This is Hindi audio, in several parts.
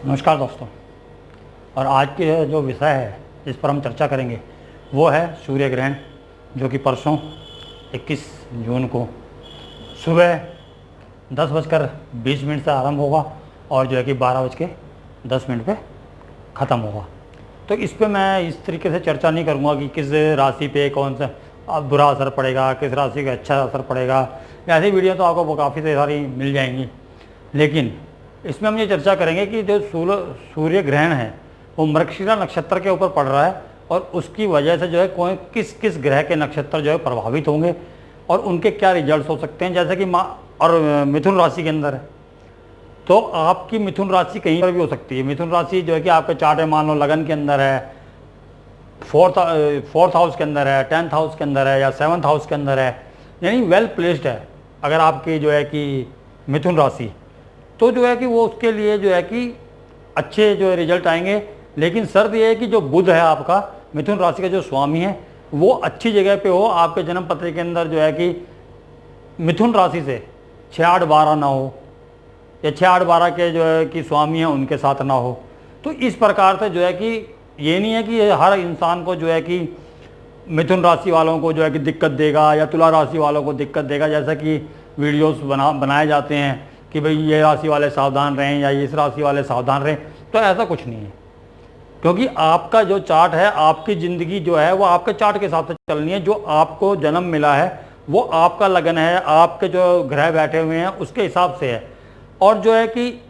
नमस्कार दोस्तों, और आज के जो विषय है जिस पर हम चर्चा करेंगे वो है सूर्य ग्रहण, जो कि परसों 21 जून को सुबह 10:20 से आरंभ होगा और जो है कि 12:10 पे ख़त्म होगा। तो इस पे मैं इस तरीके से चर्चा नहीं करूँगा कि किस राशि पे कौन सा बुरा असर पड़ेगा, किस राशि का अच्छा असर पड़ेगा। ऐसी वीडियो तो आपको काफ़ी सारी मिल जाएंगी, लेकिन इसमें हम ये चर्चा करेंगे कि जो सूर्य ग्रहण है वो मृगशिरा नक्षत्र के ऊपर पड़ रहा है और उसकी वजह से जो है कोई किस किस ग्रह के नक्षत्र जो है प्रभावित होंगे और उनके क्या रिजल्ट्स हो सकते हैं। जैसे कि और मिथुन राशि के अंदर है तो आपकी मिथुन राशि कहीं पर भी हो सकती है। मिथुन राशि जो है कि आपके चार्ट में मान लो लगन के अंदर है, फोर्थ हाउस के अंदर है, 10th हाउस के अंदर है या 7th हाउस के अंदर है, यानी वेल प्लेस्ड है अगर आपकी जो है कि मिथुन राशि, तो जो है कि वो उसके लिए जो है कि अच्छे जो है रिजल्ट आएंगे। लेकिन शर्त ये है कि जो बुध है आपका मिथुन राशि का जो स्वामी है वो अच्छी जगह पे हो, आपके जन्म पत्र के अंदर जो है कि मिथुन राशि से 6-8-12 ना हो या 6-8-12 के जो है कि स्वामी हैं उनके साथ ना हो। तो इस प्रकार से जो है कि ये नहीं है कि हर इंसान को जो है कि मिथुन राशि वालों को जो है कि दिक्कत देगा या तुला राशि वालों को दिक्कत देगा, जैसा कि वीडियोस बनाए जाते हैं कि भाई ये राशि वाले सावधान रहें या इस राशि वाले सावधान रहें। तो ऐसा कुछ नहीं है, क्योंकि आपका जो चार्ट है, आपकी ज़िंदगी जो है वो आपके चार्ट के हिसाब से चलनी है। जो आपको जन्म मिला है वो आपका लगन है, आपके जो ग्रह बैठे हुए हैं उसके हिसाब से है। और जो है कि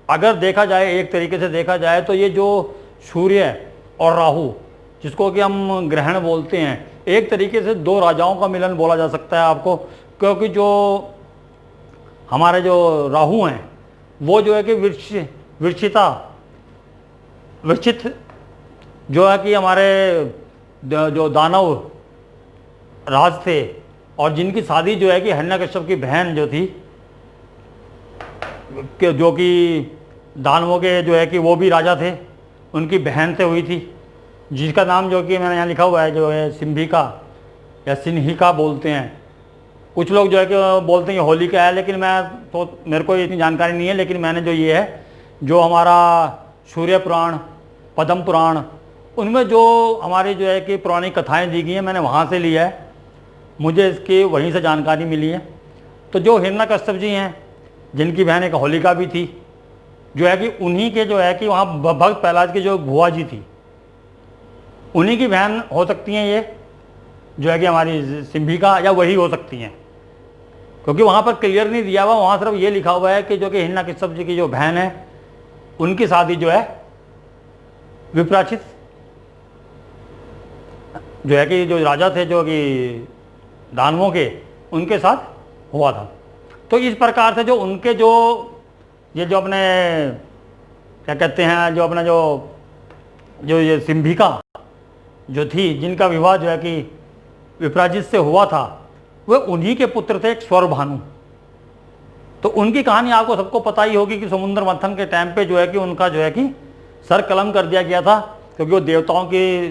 अगर देखा जाए, एक तरीके से देखा जाए तो ये जो सूर्य और राहु जिसको कि हम ग्रहण बोलते हैं, एक तरीके से दो राजाओं का मिलन बोला जा सकता है आपको। क्योंकि जो हमारे जो राहु हैं वो जो है कि विरचित जो है कि हमारे जो दानव राज थे और जिनकी शादी जो है कि हिरण्यकश्यप की बहन जो थी, जो कि दानवों के जो है कि वो भी राजा थे, उनकी बहन से हुई थी, जिसका नाम जो कि मैंने यहाँ लिखा हुआ है जो है सिंभिका या सिन्हिका बोलते हैं। कुछ लोग जो है कि बोलते हैं होलिका है, लेकिन मेरे को इतनी जानकारी नहीं है। लेकिन मैंने जो ये है, जो हमारा सूर्य पुराण, पद्म पुराण, उनमें जो हमारी जो है कि पुरानी कथाएं दी गई हैं मैंने वहाँ से लिया है, मुझे इसकी वहीं से जानकारी मिली है। तो जो हिरण्यकश्यप जी हैं जिनकी बहन एक होलिका भी थी, जो है कि उन्हीं के जो है कि वहाँ भक्त प्रहलाद की जो भुआ जी थी उन्हीं की बहन हो सकती हैं ये जो है कि हमारी सिंभिका, या वही हो सकती हैं, क्योंकि वहाँ पर क्लियर नहीं दिया हुआ। वहाँ सिर्फ ये लिखा हुआ है कि जो कि हिरण्यकश्यप जी की जो बहन है उनकी शादी जो है विपराचित जो है कि जो राजा थे जो कि दानवों के, उनके साथ हुआ था। तो इस प्रकार से जो उनके जो अपने क्या कहते हैं, जो अपना जो ये सिंभिका जो थी, जिनका विवाह जो है कि विपराजित से हुआ था, वह उन्हीं के पुत्र थे, एक स्वरभानु। तो उनकी कहानी आपको सबको पता ही होगी कि समुद्र मंथन के टाइम पे जो है कि उनका जो है कि सर कलम कर दिया गया था, क्योंकि वो देवताओं की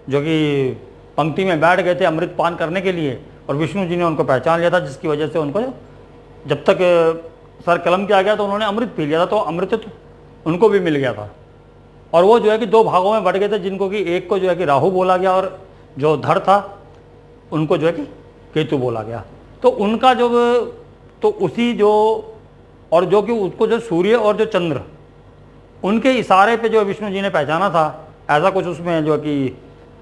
जो कि पंक्ति में बैठ गए थे अमृत पान करने के लिए, और विष्णु जी ने उनको पहचान लिया था, जिसकी वजह से उनको जब तक सर कलम किया गया तो उन्होंने अमृत पी लिया था, तो अमृत उनको भी मिल गया था। और वो जो है कि दो भागों में बढ़ गए थे, जिनको कि एक को जो है कि राहु बोला गया और जो धड़ था उनको जो है कि केतु बोला गया। तो उनका जो तो उसी जो और जो कि उसको जो सूर्य और जो चंद्र, उनके इशारे पे जो विष्णु जी ने पहचाना था, ऐसा कुछ उसमें जो कि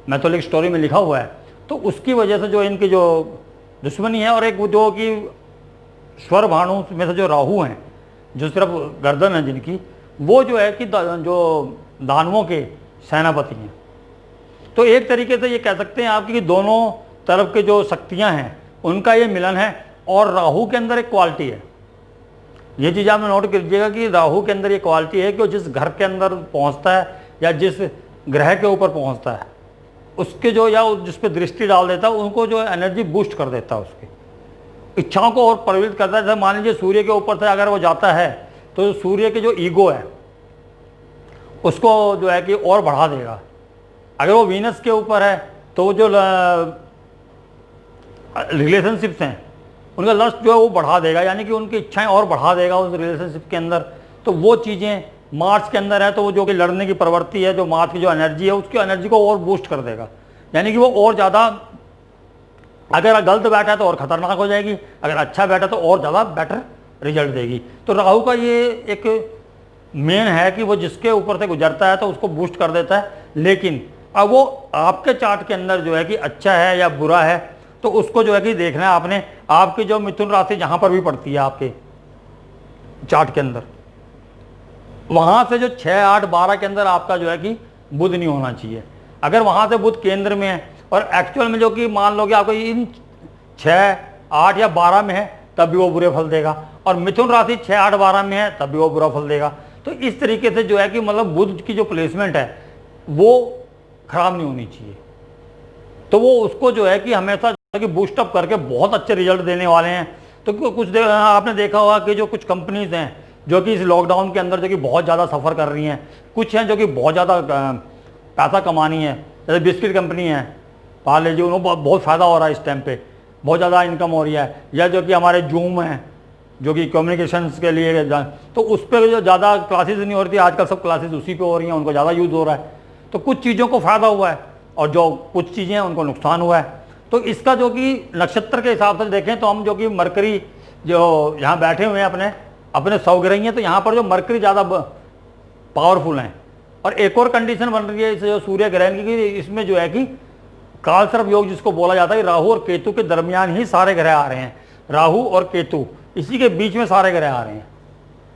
मैथोलिक स्टोरी में लिखा हुआ है। तो उसकी वजह से जो इनकी जो दुश्मनी है, और एक जो कि स्वर भानु में से जो राहु हैं, जो सिर्फ गर्दन है जिनकी, वो जो है कि जो दानवों के सेनापति हैं। तो एक तरीके से ये कह सकते हैं आपकी कि दोनों तरफ के जो शक्तियां हैं उनका ये मिलन है। और राहु के अंदर एक क्वालिटी है, ये चीज़ आपने नोट कीजिएगा कि राहु के अंदर ये क्वालिटी है कि वो जिस घर के अंदर पहुंचता है या जिस ग्रह के ऊपर पहुंचता है उसके जो या जिस पे दृष्टि डाल देता है उनको जो एनर्जी बूस्ट कर देता है, उसकी इच्छाओं को और प्रवृत्त करता है। जैसे मान लीजिए सूर्य के ऊपर से अगर वो जाता है तो सूर्य के जो ईगो है उसको जो है कि और बढ़ा देगा। अगर वो वीनस के ऊपर है तो वो जो रिलेशनशिप्स हैं उनका लस्ट जो है वो बढ़ा देगा, यानी कि उनकी इच्छाएं और बढ़ा देगा उस रिलेशनशिप के अंदर। तो वो चीज़ें मार्स के अंदर है, तो वो जो कि लड़ने की प्रवृत्ति है, जो मार्स की जो एनर्जी है, उसकी एनर्जी को और बूस्ट कर देगा, यानी कि वो और ज़्यादा, अगर गलत बैठा है तो और ख़तरनाक हो जाएगी, अगर अच्छा बैठा तो और ज़्यादा बेटर रिजल्ट देगी। तो राहु का ये एक मेन है कि वो जिसके ऊपर से गुजरता है तो उसको बूस्ट कर देता है, लेकिन अब वो आपके चार्ट के अंदर जो है कि अच्छा है या बुरा है, तो उसको जो है कि देखना है आपने। आपकी जो मिथुन राशि जहाँ पर भी पड़ती है आपके चार्ट के अंदर, वहाँ से जो 6, 8, 12 के अंदर आपका जो है कि बुध नहीं होना चाहिए। अगर वहाँ से बुध केंद्र में है और एक्चुअल में जो कि मान लो कि आपको इन 6, 8 या 12 में है, तब भी वो बुरे फल देगा, और मिथुन राशि 6, 8, 12 में है तब भी वो बुरा फल देगा। तो इस तरीके से जो है कि मतलब बुध की जो प्लेसमेंट है वो खराब नहीं होनी चाहिए। तो वो उसको जो है कि हमेशा कि बूस्टअप करके बहुत अच्छे रिजल्ट देने वाले हैं। तो कुछ आपने देखा होगा कि जो कुछ कंपनीज हैं जो कि इस लॉकडाउन के अंदर जो कि बहुत ज़्यादा सफ़र कर रही हैं, कुछ हैं जो कि बहुत ज़्यादा पैसा कमानी है, जैसे बिस्किट कंपनी है पार्ले जी, उन्हें बहुत फ़ायदा हो रहा है इस टाइम पे, बहुत ज़्यादा इनकम हो रही है। या जो कि हमारे जूम है जो कि कम्युनिकेशंस के लिए, तो उस पर जो ज़्यादा क्लासेज नहीं हो रही थी, आजकल सब क्लासेज उसी पे हो रही हैं, उनको ज़्यादा यूज़ हो रहा है। तो कुछ चीज़ों को फ़ायदा हुआ है और जो कुछ चीज़ें हैं उनको नुकसान हुआ है। तो इसका जो कि नक्षत्र के हिसाब से देखें तो हम जो कि मरकरी जो यहाँ बैठे हुए हैं अपने अपने 100 ग्रह हैं, तो यहाँ पर जो मरकरी ज़्यादा पावरफुल हैं। और एक और कंडीशन बन रही है इस जो सूर्य ग्रहण की, इसमें जो है कि कालसर्प योग जिसको बोला जाता है, राहु और केतु के दरमियान ही सारे ग्रह आ रहे हैं। राहु और केतु इसी के बीच में सारे ग्रह आ रहे हैं,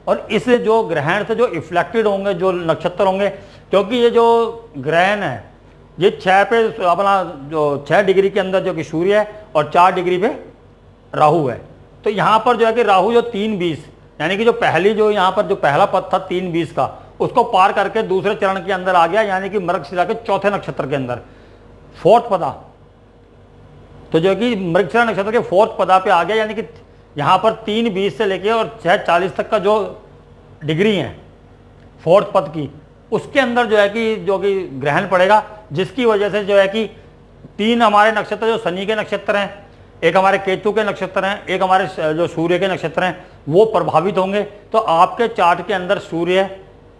और इस जो ग्रहण से जो इफ्लेक्टेड होंगे जो नक्षत्र होंगे, क्योंकि ये जो ग्रहण है ये 6 पे अपना जो 6 डिग्री के अंदर जो कि सूर्य है और 4 डिग्री पे राहु है। तो यहाँ पर जो है कि राहु जो 3:20 यानी कि जो पहली जो यहाँ पर जो पहला पद था 3:20 का, उसको पार करके दूसरे चरण के अंदर आ गया, यानी कि मृगशिरा के चौथे नक्षत्र के अंदर 4th पदा। तो जो कि मृगशिरा नक्षत्र के 4th पदा पे आ गया, यानी कि यहाँ पर 3:20 से लेके और 6:40 तक का जो डिग्री है 4th पद की, उसके अंदर जो है कि ग्रहण पड़ेगा, जिसकी वजह से जो है कि 3 हमारे नक्षत्र जो शनि के नक्षत्र हैं, एक हमारे केतु के नक्षत्र हैं, एक हमारे जो सूर्य के नक्षत्र हैं, वो प्रभावित होंगे। तो आपके चार्ट के अंदर सूर्य,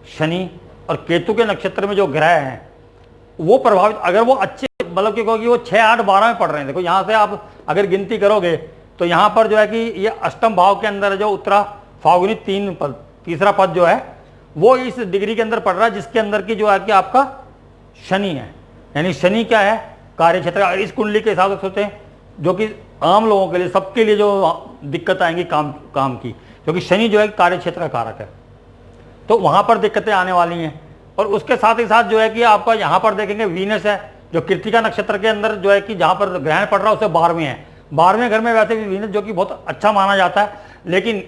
शनि और केतु के नक्षत्र में जो ग्रह हैं वो प्रभावित, अगर वो अच्छे मतलब कि क्योंकि वो 6, 8, 12 में पढ़ रहे हैं। देखो यहाँ से आप अगर गिनती करोगे तो यहाँ पर जो है कि ये अष्टम भाव के अंदर जो उत्तरा फाल्गुनी 3 पद, तीसरा पद जो है वो इस डिग्री के अंदर पड़ रहा है, जिसके अंदर की जो है कि आपका शनि है। यानी शनि क्या है, कार्य क्षेत्र। इस कुंडली के हिसाब से सोचें, जो कि आम लोगों के लिए, सबके लिए जो दिक्कत आएंगी काम की, क्योंकि शनि जो है कार्य क्षेत्र का कारक है, तो वहां पर दिक्कतें आने वाली हैं। और उसके साथ ही साथ जो है कि आपका यहाँ पर देखेंगे वीनस है, जो कृत्तिका नक्षत्र के अंदर जो है कि जहाँ पर ग्रहण पड़ रहा है उसे 12वें है। 12वें घर में वैसे भी वीनस जो कि बहुत अच्छा माना जाता है, लेकिन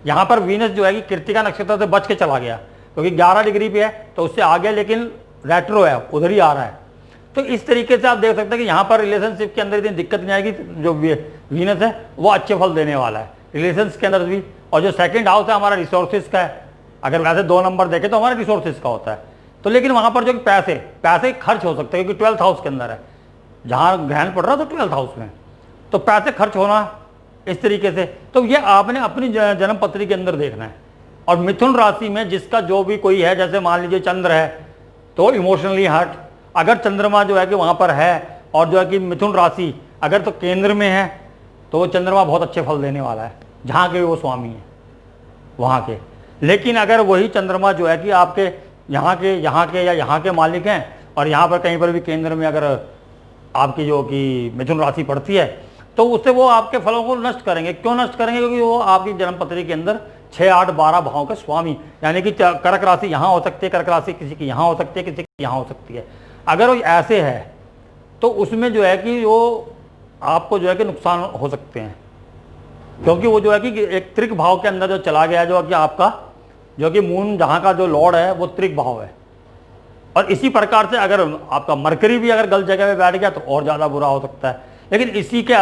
यहाँ पर वीनस जो है कि कृत्तिका नक्षत्र से बच के चला गया, क्योंकि 11 डिग्री पे है तो उससे आ गया, लेकिन रेट्रो है, उधर ही आ रहा है। तो इस तरीके से आप देख सकते हैं कि यहाँ पर रिलेशनशिप के अंदर इतनी दिक्कत नहीं आएगी। जो वीनस है वो अच्छे फल देने वाला है रिलेशंस के अंदर भी। और जो सेकंड हाउस है हमारा रिसोर्सेज का है, अगर वैसे 2 नंबर देखें तो हमारा रिसोर्सेज का होता है। तो लेकिन वहाँ पर जो पैसे खर्च हो सकते हैं, क्योंकि 12th हाउस के अंदर है, जहाँ ग्रहण पड़ रहा है तो 12th हाउस में, तो पैसे खर्च होना इस तरीके से। तो ये आपने अपनी जन्म पत्री के अंदर देखना है। और मिथुन राशि में जिसका जो भी कोई है, जैसे मान लीजिए चंद्र है तो इमोशनली हर्ट, अगर चंद्रमा जो है कि वहाँ पर है और जो है कि मिथुन राशि अगर तो केंद्र में है तो वो चंद्रमा बहुत अच्छे फल देने वाला है, जहाँ के वो स्वामी है वहाँ के। लेकिन अगर वही चंद्रमा जो है कि आपके यहाँ के या यहाँ के मालिक हैं और यहाँ पर कहीं पर भी केंद्र में अगर आपकी जो कि मिथुन राशि पड़ती है, तो उससे वो आपके फलों को नष्ट करेंगे। क्यों नष्ट करेंगे? क्योंकि वो आपकी जन्म पत्री के अंदर 6, 8, 12 भावों के स्वामी, यानी कि कर्क राशि यहाँ हो सकती है, कर्क राशि किसी की यहाँ हो सकती है, किसी की यहाँ हो सकती है। अगर वो ऐसे है तो उसमें जो है कि वो आपको जो है कि नुकसान हो सकते हैं, क्योंकि वो जो है कि एक त्रिक भाव के अंदर जो चला गया, जो कि आपका जो कि मून जहाँ का जो लॉर्ड है वो त्रिक भाव है। और इसी प्रकार से अगर आपका मरकरी भी अगर गलत जगह पे बैठ गया तो और ज़्यादा बुरा हो सकता है। लेकिन इसी के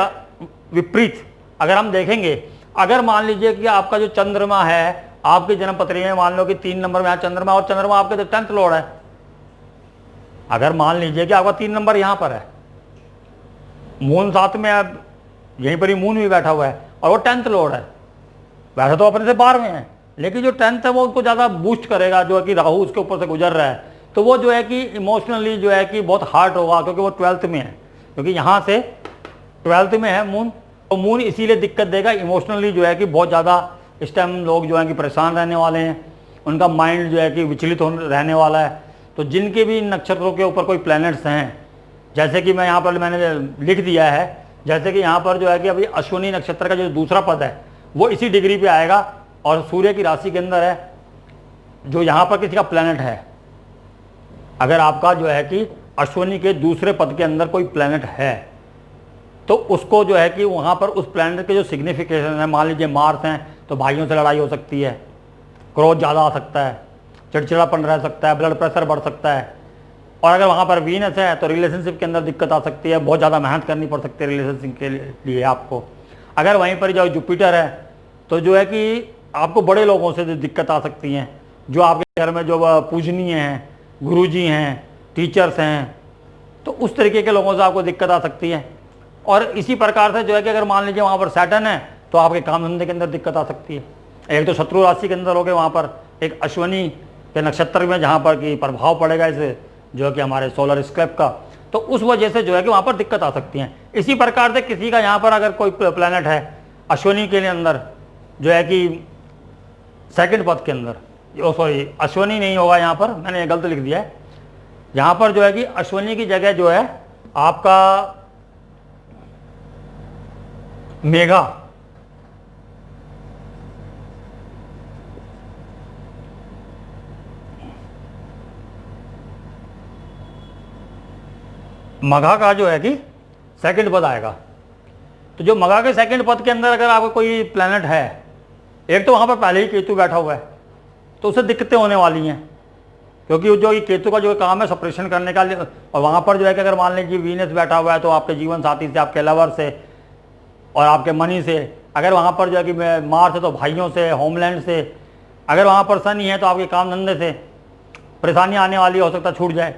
विपरीत अगर हम देखेंगे, अगर मान लीजिए कि आपका जो चंद्रमा है आपकी जन्म पत्री में, मान लो कि 3 नंबर में चंद्रमा, और चंद्रमा आपके 10th लॉर्ड है, अगर मान लीजिए कि आपका 3 नंबर यहाँ पर है, मून 7 में, अब यहीं पर ही मून भी बैठा हुआ है और वो 10th लॉर्ड है। वैसे तो अपने से 12वें है, लेकिन जो 10th है वो उसको ज़्यादा बूस्ट करेगा, जो है कि राहु उसके ऊपर से गुजर रहा है, तो वो जो है कि इमोशनली जो है कि बहुत हार्ड होगा, क्योंकि वो 12th में है, क्योंकि यहाँ से 12th में है मून। तो मून इसीलिए दिक्कत देगा इमोशनली, जो है कि बहुत ज़्यादा इस टाइम लोग जो है कि परेशान रहने वाले हैं, उनका माइंड जो है कि विचलित रहने वाला है। तो जिनके भी नक्षत्रों के ऊपर कोई प्लैनेट्स हैं, जैसे कि मैं यहाँ पर मैंने लिख दिया है, जैसे कि यहाँ पर जो है कि अभी अश्विनी नक्षत्र का जो दूसरा पद है वो इसी डिग्री पे आएगा और सूर्य की राशि के अंदर है। जो यहाँ पर किसी का प्लैनेट है, अगर आपका जो है कि अश्विनी के दूसरे पद के अंदर कोई प्लैनेट है, तो उसको जो है कि वहाँ पर उस प्लैनेट के जो सिग्निफिकेशन है, मान लीजिए मार्स हैं तो भाइयों से लड़ाई हो सकती है, क्रोध ज़्यादा आ सकता है, चिड़चिड़ापन रह सकता है, ब्लड प्रेशर बढ़ सकता है। और अगर वहाँ पर वीनस है तो रिलेशनशिप के अंदर दिक्कत आ सकती है, बहुत ज़्यादा मेहनत करनी पड़ सकती है रिलेशनशिप के लिए आपको। अगर वहीं पर जो जुपिटर है तो जो है कि आपको बड़े लोगों से दिक्कत आ सकती हैं, जो आपके घर में जो पूजनीय हैं, गुरुजी हैं, टीचर्स हैं, तो उस तरीके के लोगों से आपको दिक्कत आ सकती है। और इसी प्रकार से जो है कि अगर मान लीजिए वहाँ पर सैटर्न है तो आपके काम धंधे के अंदर दिक्कत आ सकती है। एक तो शत्रु राशि के अंदर हो गए, वहाँ पर एक अश्विनी के नक्षत्र में जहाँ पर कि प्रभाव पड़ेगा इसे जो है कि हमारे सोलर स्क्लेप का, तो उस वजह से जो है कि वहाँ पर दिक्कत आ सकती है। इसी प्रकार से किसी का यहाँ पर अगर कोई प्लैनेट है अश्विनी के लिए अंदर जो है कि सेकंड पद के अंदर, सॉरी अश्विनी नहीं होगा, यहाँ पर मैंने गलत लिख दिया है, यहाँ पर जो है कि अश्विनी की जगह जो है आपका मेघा, मघा का जो है कि सेकंड पद आएगा। तो जो मघा के सेकंड पद के अंदर अगर आपका कोई प्लैनेट है, एक तो वहाँ पर पहले ही केतु बैठा हुआ है, तो उससे दिक्कतें होने वाली हैं, क्योंकि जो ये केतु का जो काम है सप्रेशन करने का, और वहाँ पर जो है कि अगर मान लीजिए वीनस बैठा हुआ है तो आपके जीवन साथी से, आपके लवर से और आपके मनी से, अगर वहाँ पर जो है कि मार्स है तो भाइयों से, होमलैंड से, अगर वहाँ पर शनि है तो आपके काम धंधे से परेशानी आने वाली, हो सकता छूट जाए।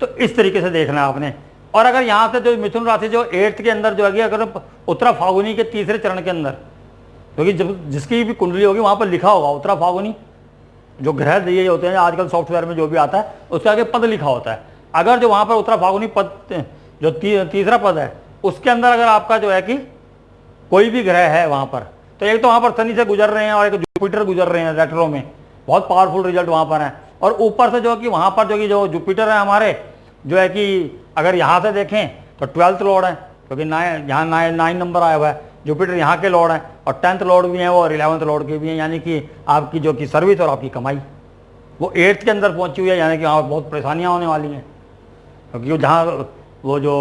तो इस तरीके से देखना है आपने। और अगर यहाँ से जो मिथुन राशि जो 8th के अंदर जो है कि अगर उत्तरा फागुनी के तीसरे चरण के अंदर, क्योंकि जब जिसकी भी कुंडली होगी वहाँ पर लिखा होगा उत्तरा फागुनी, जो ग्रह दिए होते हैं आजकल सॉफ्टवेयर में जो भी आता है उसके आगे पद लिखा होता है। अगर जो वहाँ पर उत्तरा फागुनी पद जो तीसरा पद है उसके अंदर अगर आपका जो है कि कोई भी ग्रह है वहाँ पर, तो एक तो वहाँ पर शनि से गुजर रहे हैं और एक जुपिटर गुजर रहे हैं रेट्रो में, बहुत पावरफुल रिजल्ट वहाँ पर है। और ऊपर से जो कि वहाँ पर जो कि जो जुपिटर है हमारे, जो है कि अगर यहाँ से देखें तो 12th लॉर्ड है, क्योंकि यहाँ 9 नंबर आया हुआ है, जुपिटर यहाँ के लॉर्ड हैं, और 10th लॉर्ड भी हैं और 11th लॉर्ड के भी हैं, यानी कि आपकी जो कि सर्विस और आपकी कमाई वो 8th के अंदर पहुँची हुई है, यानी कि वहाँ बहुत परेशानियाँ होने वाली हैं, क्योंकि जहाँ वो जो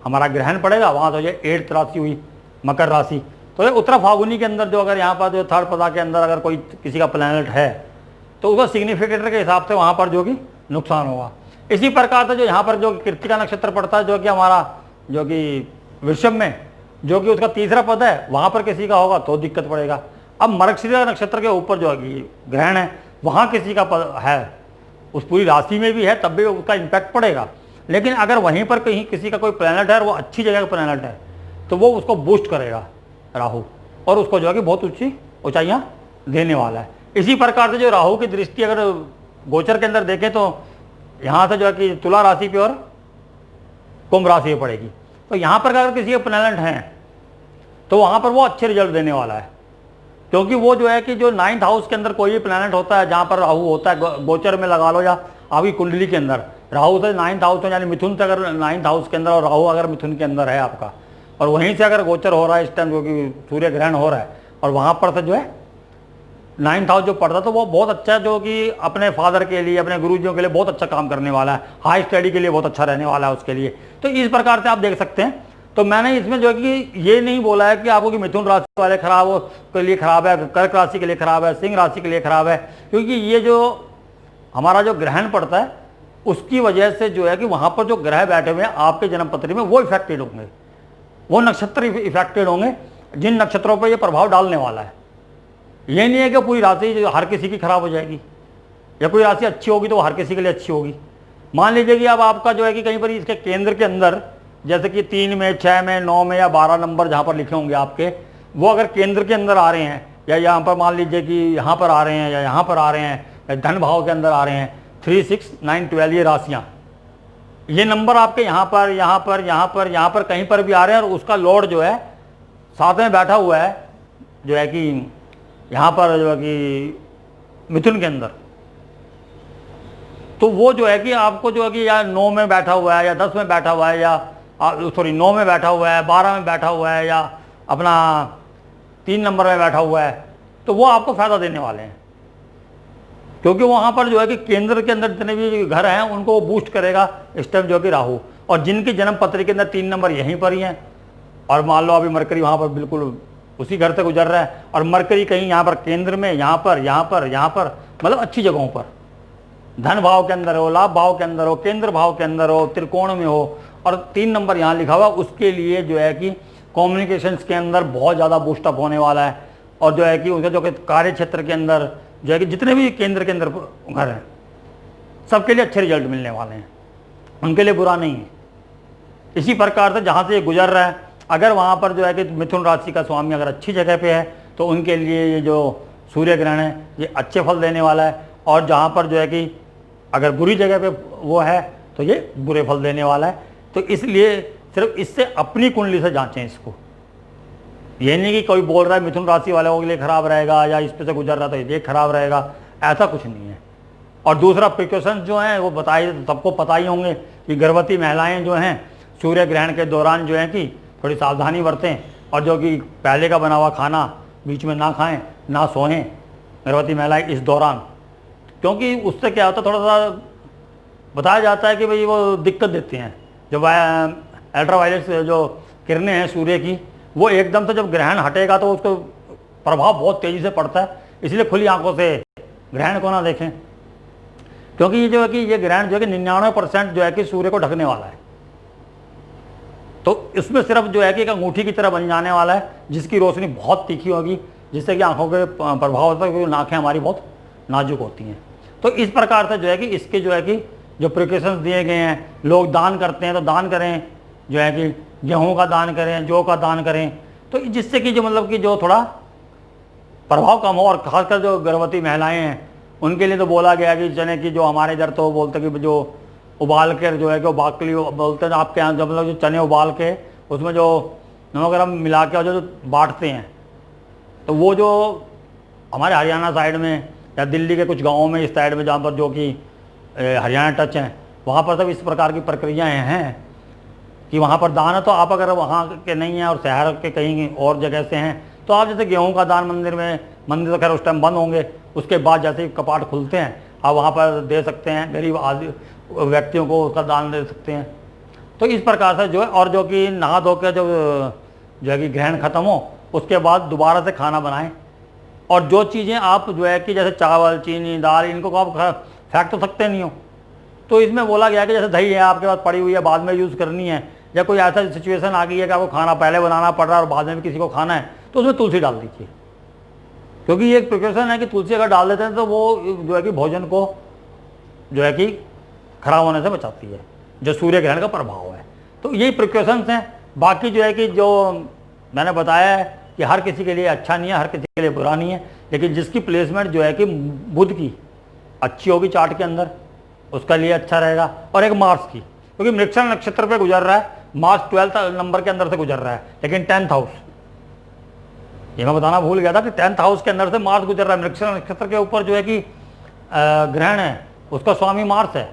हमारा ग्रहण पड़ेगा वहाँ तो ये 8th राशि हुई मकर राशि। तो ये उत्तरा फागुनी के अंदर जो अगर यहाँ पर जो 3rd पदा के अंदर अगर कोई किसी का प्लैनेट है तो उसका सिग्निफिकेटर के हिसाब से वहाँ पर जो कि नुकसान होगा। इसी प्रकार से जो यहाँ पर जो कृत्तिका नक्षत्र पड़ता है, जो कि हमारा जो कि वृषभ में जो कि उसका तीसरा पद है, वहाँ पर किसी का होगा तो दिक्कत पड़ेगा। अब मृगशिरा नक्षत्र के ऊपर जो ग्रहण है वहाँ किसी का पद है, उस पूरी राशि में भी है, तब भी उसका इम्पैक्ट पड़ेगा। लेकिन अगर वहीं पर कहीं किसी का कोई प्लैनेट है और वो अच्छी जगह का प्लैनेट है तो वो उसको बूस्ट करेगा राहु, और उसको जो है कि बहुत ऊँची ऊंचाइयाँ देने वाला है। इसी प्रकार से जो राहु की दृष्टि अगर गोचर के अंदर देखें तो यहाँ से जो है कि तुला राशि पे और कुंभ राशि पे पड़ेगी। तो यहाँ पर अगर किसी के प्लैनेट हैं तो वहाँ पर वो अच्छे रिजल्ट देने वाला है, क्योंकि वो जो है कि जो 9th हाउस के अंदर कोई भी प्लैनेट होता है जहाँ पर राहु होता है, गोचर में लगा लो या आपकी कुंडली के अंदर राहु से 9th हाउस में, यानी मिथुन से अगर 9th हाउस के अंदर और राहु अगर मिथुन के अंदर है आपका, और वहीं से अगर गोचर हो रहा है इस टाइम जो कि सूर्य ग्रहण हो रहा है, और वहाँ पर से जो है 9th हाउस जो पड़ता, तो वो बहुत अच्छा है, जो कि अपने फादर के लिए, अपने गुरुजियों के लिए बहुत अच्छा काम करने वाला है, हाई स्टडी के लिए बहुत अच्छा रहने वाला है उसके लिए। तो इस प्रकार से आप देख सकते हैं। तो मैंने इसमें जो है कि ये नहीं बोला है कि आपको कि मिथुन राशि वाले खराब के लिए खराब है, कर्क राशि के लिए खराब है, सिंह राशि के लिए खराब है, क्योंकि ये जो हमारा जो ग्रहण पड़ता है उसकी वजह से जो है कि वहाँ पर जो ग्रह बैठे हुए हैं आपके जन्म पत्री में वो इफेक्टेड होंगे, वो नक्षत्र इफेक्टेड होंगे जिन नक्षत्रों पर ये प्रभाव डालने वाला है। ये नहीं है कि पूरी राशि हर किसी की खराब हो जाएगी, या कोई राशि अच्छी होगी तो हर किसी के लिए अच्छी होगी। मान लीजिए कि अब आपका जो है कि कहीं पर इसके केंद्र के अंदर जैसे कि 3 में, 6 में, 9 में या 12 नंबर जहाँ पर लिखे होंगे आपके, वो अगर केंद्र के अंदर आ रहे हैं, या यहाँ पर मान लीजिए कि यहाँ पर आ रहे हैं या यहाँ पर आ रहे हैं या धन भाव के अंदर आ रहे हैं, 3, 6, 9, 12 ये राशियाँ, ये नंबर आपके यहाँ पर यहाँ पर यहाँ पर यहाँ पर कहीं पर भी आ रहे हैं और उसका लॉर्ड जो है साथ में बैठा हुआ है, जो है कि यहाँ पर जो है कि मिथुन के अंदर, तो वो जो है कि आपको जो है कि या 9 में बैठा हुआ है या 10 में बैठा हुआ है या 9 में बैठा हुआ है, 12 में बैठा हुआ है या अपना 3 नंबर में बैठा हुआ है, तो वो आपको फायदा देने वाले हैं, क्योंकि वहाँ पर जो है कि केंद्र के अंदर जितने भी घर हैं उनको वो बूस्ट करेगा इस टाइम जो कि राहु। और जिनकी जन्म पत्री के अंदर 3 नंबर यहीं पर ही हैं, और मान लो अभी मरकरी वहाँ पर बिल्कुल उसी घर से गुजर रहा है, और मरकरी कहीं यहाँ पर केंद्र में, यहाँ पर मतलब अच्छी जगहों पर, धन भाव के अंदर हो, लाभ भाव के अंदर हो, केंद्र भाव के अंदर हो, त्रिकोण में हो, और 3 नंबर यहाँ लिखा हुआ, उसके लिए जो है कि कम्युनिकेशंस के अंदर बहुत ज़्यादा बूस्टअप होने वाला है। और जो है कि उनके जो कि कार्य क्षेत्र के अंदर जो है कि जितने भी केंद्र के अंदर घर हैं सबके लिए अच्छे रिजल्ट मिलने वाले हैं, उनके लिए बुरा नहीं है। इसी प्रकार से जहाँ से ये गुजर रहा है, अगर वहाँ पर जो है कि मिथुन राशि का स्वामी अगर अच्छी जगह पे है तो उनके लिए ये जो सूर्य ग्रहण है ये अच्छे फल देने वाला है, और जहाँ पर जो है कि अगर बुरी जगह पे वो है तो ये बुरे फल देने वाला है। तो इसलिए सिर्फ इससे अपनी कुंडली से जांचें इसको, ये नहीं कि कोई बोल रहा है मिथुन राशि वालों के लिए खराब रहेगा या इस पे से गुजर रहा तो ये खराब रहेगा, ऐसा कुछ नहीं है। और दूसरा प्रिकॉशंस जो हैं वो बताइए, सबको पता ही होंगे कि गर्भवती महिलाएं जो हैं सूर्य ग्रहण के दौरान जो है कि थोड़ी सावधानी बरतें, और जो कि पहले का बना हुआ खाना बीच में ना खाएं, ना सोएं गर्भवती महिलाएं इस दौरान, क्योंकि उससे क्या होता है, थोड़ा सा बताया जाता है कि भाई वो दिक्कत देते हैं। जो अल्ट्रावायलेट जो किरणें हैं सूर्य की, वो एकदम से जब ग्रहण हटेगा तो उसको प्रभाव बहुत तेज़ी से पड़ता है, इसलिए खुली आंखों से ग्रहण को ना देखें, क्योंकि ये जो है कि ये ग्रहण जो है कि 99% जो है कि सूर्य को ढकने वाला है। तो इसमें सिर्फ जो है कि एक अंगूठी की तरह बन जाने वाला है, जिसकी रोशनी बहुत तीखी होगी, जिससे कि आंखों के प्रभाव होता है, क्योंकि आँखें हमारी बहुत नाजुक होती हैं। तो इस प्रकार से जो है कि इसके जो है कि जो प्रिकॉशंस दिए गए हैं, लोग दान करते हैं तो दान करें, जो है कि गेहूं का दान करें, जौ का दान करें, तो जिससे कि जो मतलब कि जो थोड़ा प्रभाव कम हो। और खासकर जो गर्भवती महिलाएं हैं उनके लिए तो बोला गया कि चने की जो हमारे इधर तो बोलते कि जो उबाल कर जो है कि बाकली बोलते हैं आपके यहाँ, जब मतलब जो चने उबाल के उसमें जो नमक गरम मिला के और जो बांटते हैं, तो वो जो हमारे हरियाणा साइड में या दिल्ली के कुछ गाँवों में इस साइड में जहाँ पर जो कि हरियाणा टच हैं, वहाँ पर सब इस प्रकार की प्रक्रियाएँ हैं कि वहाँ पर दान है। तो आप अगर वहाँ के नहीं हैं और शहर के कहीं और जगह से हैं तो आप जैसे गेहूं का दान मंदिर तो खैर उस टाइम बंद होंगे, उसके बाद जैसे ही कपाट खुलते हैं आप वहाँ पर दे सकते हैं, गरीब आदि व्यक्तियों को उसका दान दे सकते हैं। तो इस प्रकार से जो है, और जो कि नहा धो के जो है कि ग्रहण खत्म हो उसके बाद दोबारा से खाना बनाएं, और जो चीज़ें आप जो है कि जैसे चावल, चीनी, दाल, इनको आप फेंक तो सकते नहीं हो, तो इसमें बोला गया कि जैसे दही है आपके पास पड़ी हुई है, बाद में यूज़ करनी है, या कोई ऐसा सिचुएशन आ गई है कि आपको खाना पहले बनाना पड़ रहा है और बाद में भी किसी को खाना है, तो उसमें तुलसी डाल दीजिए, क्योंकि ये एक प्रिकॉशन है कि तुलसी अगर डाल देते हैं तो वो जो है कि भोजन को जो है कि खराब होने से बचाती है, जो सूर्य ग्रहण का प्रभाव है। तो यही प्रिकॉशंस हैं। बाकी जो है कि जो मैंने बताया है कि हर किसी के लिए अच्छा नहीं है, हर किसी के लिए बुरा नहीं है, लेकिन जिसकी प्लेसमेंट जो है कि बुध की अच्छी होगी चार्ट के अंदर उसका लिए अच्छा रहेगा, और एक मार्स की, क्योंकि मृगशिरा नक्षत्र पे गुजर रहा है, मार्स 12th नंबर के अंदर से गुजर रहा है, लेकिन 10th हाउस, ये मैं बताना भूल गया था कि 10th हाउस के अंदर से मार्स गुजर रहा है। मृगशिरा नक्षत्र के ऊपर जो है कि ग्रहण है उसका स्वामी मार्स है,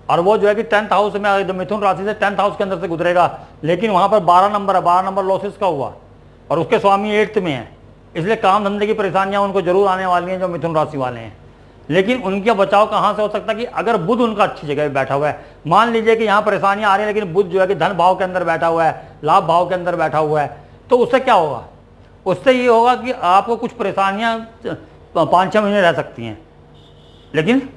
और वो जो है कि 10th हाउस में मिथुन राशि से 10th हाउस के अंदर से गुजरेगा, लेकिन वहाँ पर 12 नंबर है, 12 नंबर लॉसेस का हुआ, और उसके स्वामी 8th में है, इसलिए काम धंधे की परेशानियाँ उनको जरूर आने वाली हैं जो मिथुन राशि वाले हैं। लेकिन उनका बचाव कहाँ से हो सकता है कि अगर बुध उनका अच्छी जगह पे बैठा हुआ है, मान लीजिए कि यहाँ परेशानियाँ आ रही हैं, लेकिन बुध जो है कि धन भाव के अंदर बैठा हुआ है, लाभ भाव के अंदर बैठा हुआ है, तो उससे क्या होगा, उससे ये होगा कि आपको कुछ परेशानियाँ 5-6 महीने रह सकती हैं, लेकिन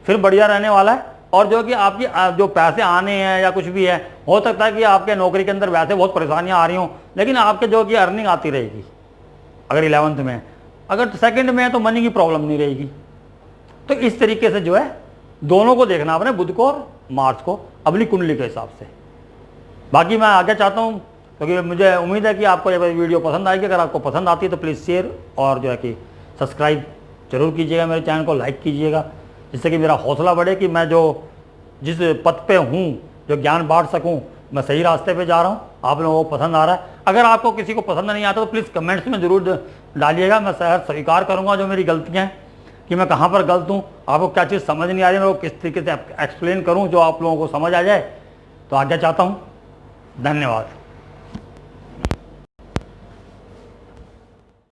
फिर बढ़िया रहने वाला है। और जो कि आपकी जो पैसे आने हैं या कुछ भी है, हो सकता है कि आपके नौकरी के अंदर वैसे बहुत परेशानियाँ आ रही हों, लेकिन आपके जो कि अर्निंग आती रहेगी। अगर 11th में है, अगर 2nd में है तो मनी की प्रॉब्लम नहीं रहेगी। तो इस तरीके से जो है दोनों को देखना आपने, बुध को और मार्स को, अपनी कुंडली के हिसाब से। बाकी मैं आगे चाहता हूँ, क्योंकि मुझे उम्मीद है कि आपको ये वीडियो पसंद आएगी। अगर आपको पसंद आती है तो प्लीज़ शेयर और जो है कि सब्सक्राइब जरूर कीजिएगा, मेरे चैनल को लाइक कीजिएगा, जिससे कि मेरा हौसला बढ़े कि मैं जो जिस पथ पे हूँ, जो ज्ञान बांट सकूँ, मैं सही रास्ते पे जा रहा हूँ, आप लोगों को पसंद आ रहा है। अगर आपको किसी को पसंद नहीं आता तो प्लीज़ कमेंट्स में ज़रूर डालिएगा। मैं स्वीकार करूँगा जो मेरी गलतियाँ हैं, कि मैं कहाँ पर गलत हूँ, आपको क्या चीज़ समझ नहीं आ रही है, मैं वो किस तरीके से एक्सप्लेन करूँ जो आप लोगों को समझ आ जाए। तो आज्ञा चाहता हूँ, धन्यवाद।